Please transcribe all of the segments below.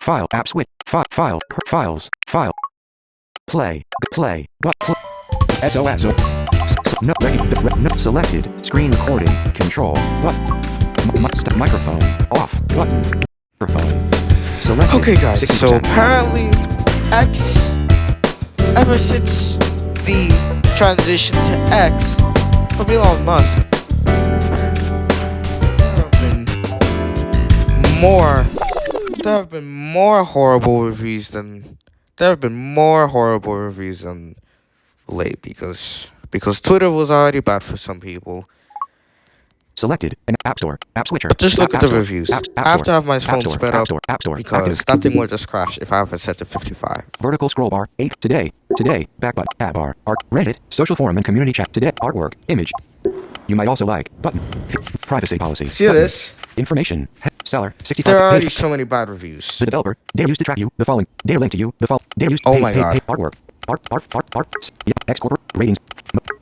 file, app switch, files, file, play, but SOS, no, no, selected, screen recording, control, but, microphone, off, button, microphone, selected. Okay, guys, so 60%. apparently, X, ever since the transition to X from Elon Musk, there have been more horrible reviews than late because Twitter was already bad for some people. Selected, an app store, app switcher. But just look at the store, reviews. App I have to store, have my app phone store, sped app up store, app store, because active. that thing will just crash if I have it set to 55. Vertical scroll bar, 8, today, back button, tab bar, art, Reddit, social forum and community chat, today, artwork, image. You might also like, button, privacy policy. See button, this? Information, seller, 65. There are already page, so many bad reviews. the developer, data used to track you, the following, data linked to you, the following, data used, Oh my God. artwork, yeah, X corporate, ratings,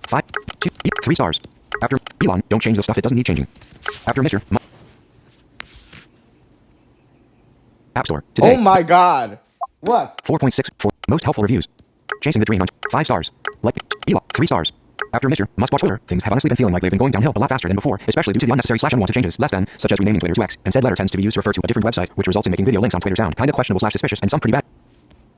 5, 2, 3 stars. After, Elon, don't change the stuff that doesn't need changing. After Mr. App Store, today. Oh my God. What? 4.6 for most helpful reviews. Chasing the dream on 5 stars. Like Elon, 3 stars. After Mr. Musk bought Twitter, things have honestly been feeling like they've been going downhill a lot faster than before, especially due to the unnecessary / unwanted changes, less than, such as renaming Twitter to X, and said letter tends to be used to refer to a different website, which results in making video links on Twitter sound kinda questionable / suspicious, and some pretty bad.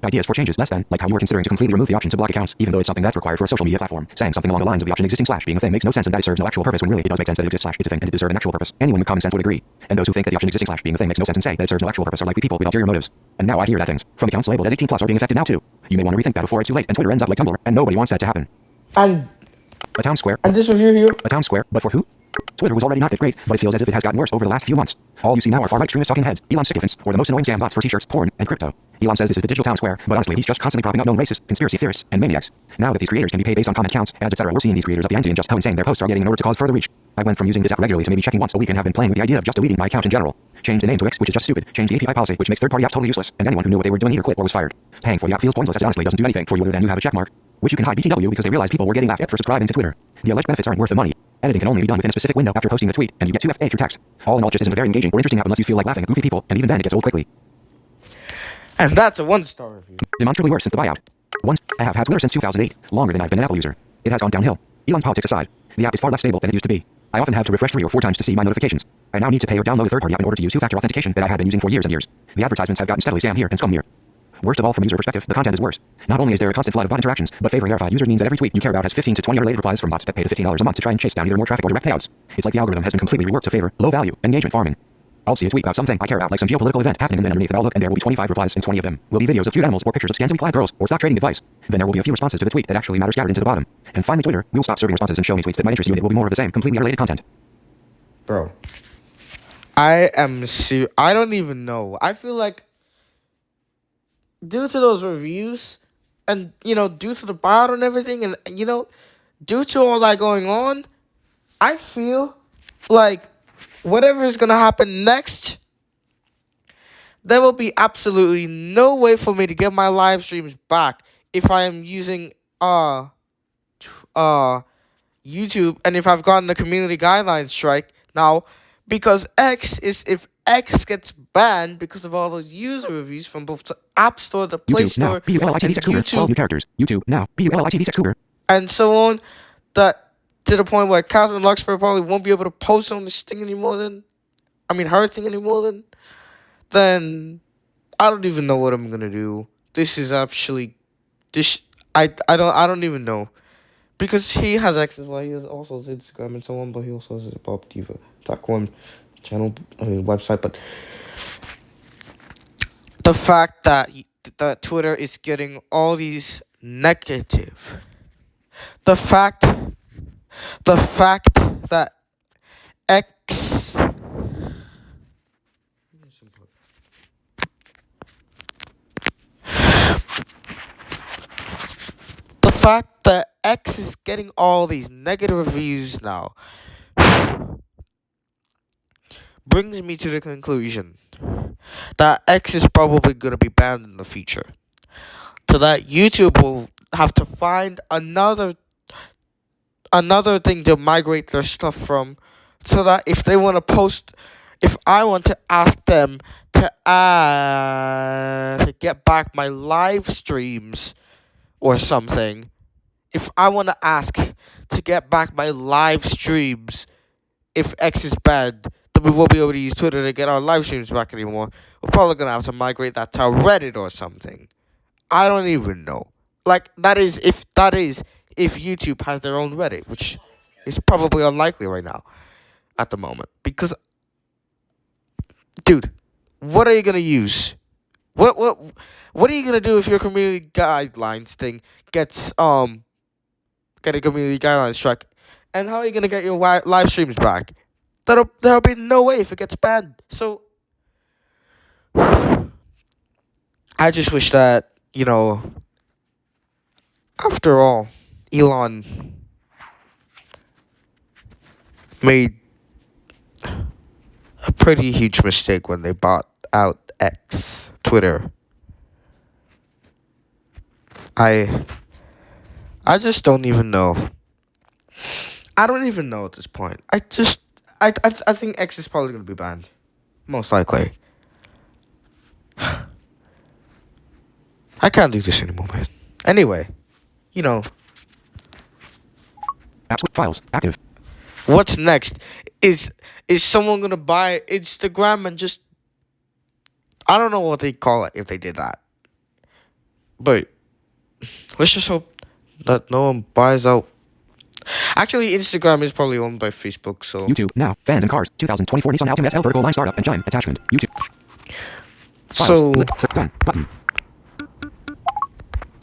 Ideas for changes, less than, like how you were considering to completely remove the option to block accounts, even though it's something that's required for a social media platform. Saying something along the lines of the option existing / being a thing makes no sense and that it serves no actual purpose when really it does make sense that it exists / it's a thing and it deserves an actual purpose. Anyone with common sense would agree. And those who think that the option existing / being a thing makes no sense and say that it serves no actual purpose are likely people with ulterior motives. And now I hear that things from accounts labeled as 18 plus are being affected now too. You may want to rethink that before it's too late and Twitter ends up like Tumblr, and nobody wants that to happen. And A town square. this review here? A town square, but for who? Twitter was already not that great, but it feels as if it has gotten worse over the last few months. All you see now are far-right extremist talking heads, Elon sycophants, or the most annoying scam bots for t-shirts, porn, and crypto. Elon says this is the digital town square, but honestly, he's just constantly propping up known racists, conspiracy theorists, and maniacs. Now that these creators can be paid based on comment counts, ads, etc., we're seeing these creators up the ante and just how insane their posts are getting in order to cause further reach. I went from using this app regularly to maybe checking once a week and have been playing with the idea of just deleting my account in general. Change the name to X, which is just stupid. Change the API policy, which makes third-party apps totally useless, and anyone who knew what they were doing either quit or was fired. Paying for the app feels pointless as it honestly doesn't do anything for you other than you have a checkmark, which you can hide BTW because they realized people were getting laughed at for subscribing to Twitter. The alleged benefits aren't worth the money. Editing can only be done within a specific window after posting the tweet, and you get 2FA through text. All in all, just isn't a very engaging or interesting app unless you feel like laughing at goofy people, and even then it gets old quickly. And that's a 1-star review. Demonstrably worse since the buyout. I have had Twitter since 2008, longer than I've been an Apple user. It has gone downhill. Elon's politics aside, the app is far less stable than it used to be. I often have to refresh 3 or 4 times to see my notifications. I now need to pay or download a third-party app in order to use 2-factor authentication that I had been using for years and years. The advertisements have gotten steadily scammier and scummier. Worst of all, from a user perspective, the content is worse. Not only is there a constant flood of bot interactions, but favoring verified users means that every tweet you care about has 15 to 20 unrelated replies from bots that pay the $15 a month to try and chase down either more traffic or direct payouts. It's like the algorithm has been completely reworked to favor low-value engagement farming. I'll see a tweet about something I care about, like some geopolitical event happening, and then underneath it I'll look and there will be 25 replies, and 20 of them will be videos of cute animals or pictures of scantily clad girls or stock trading advice. Then there will be a few responses to the tweet that actually matter scattered into the bottom. And finally Twitter will stop serving responses and show me tweets that might interest you, and it will be more of the same, completely unrelated content. Bro. I don't even know. I feel like due to those reviews and, due to the bot and everything and, due to all that going on, I feel like whatever is going to happen next, there will be absolutely no way for me to get my live streams back if I am using YouTube and if I've gotten a community guideline strike now, because if X gets banned because of all those user reviews from both the App Store, the Play Store, and YouTube, 12 new characters. YouTube now, BULLITV Cougar, and so on, that to the point where Catherine Luxper probably won't be able to post on this thing anymore. Her thing anymore. Then I don't even know what I'm gonna do. This is actually I don't even know, because he has access. Well, he also has Instagram and so on, but he also has a BobDiva.com channel, website. But the fact that Twitter is getting all these negative, the fact that X the fact that X is getting all these negative reviews now brings me to the conclusion that X is probably going to be banned in the future. So that YouTube will have to find another thing to migrate their stuff from, so that if they want to post, if I want to ask them to add get back my live streams or something, if I want to ask to get back my live streams, if X is bad, then we won't be able to use Twitter to get our live streams back anymore. We're probably going to have to migrate that to Reddit or something. I don't even know. Like, that is if YouTube has their own Reddit, which is probably unlikely right now at the moment. Because, dude, what are you going to use? What are you going to do if your community guidelines thing gets get a community guidelines strike? And how are you going to get your live streams back? There'll be no way if it gets banned. So I just wish that, after all, Elon made a pretty huge mistake when they bought out X, Twitter. I just don't even know. I don't even know at this point. I think X is probably going to be banned. Most likely. I can't do this anymore, man. Anyway, Apps with files active. what's next? Is someone going to buy Instagram and just... I don't know what they call it if they did that. But let's just hope that no one buys out. Actually, Instagram is probably owned by Facebook, so... YouTube now. Fans and cars. 2024 Nissan Altima SL vertical line startup and Chime attachment. YouTube. Files. So... Click done button.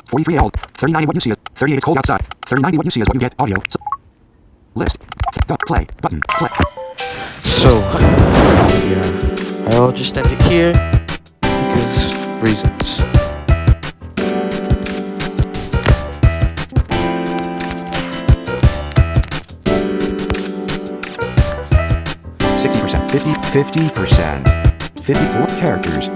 43 old. 3090 what you see is 38 it's cold outside. 3090 what you see is what you get. Audio. List. Play button. Play. So, yeah, I'll just end it here because reasons. %, 50%, 54 characters.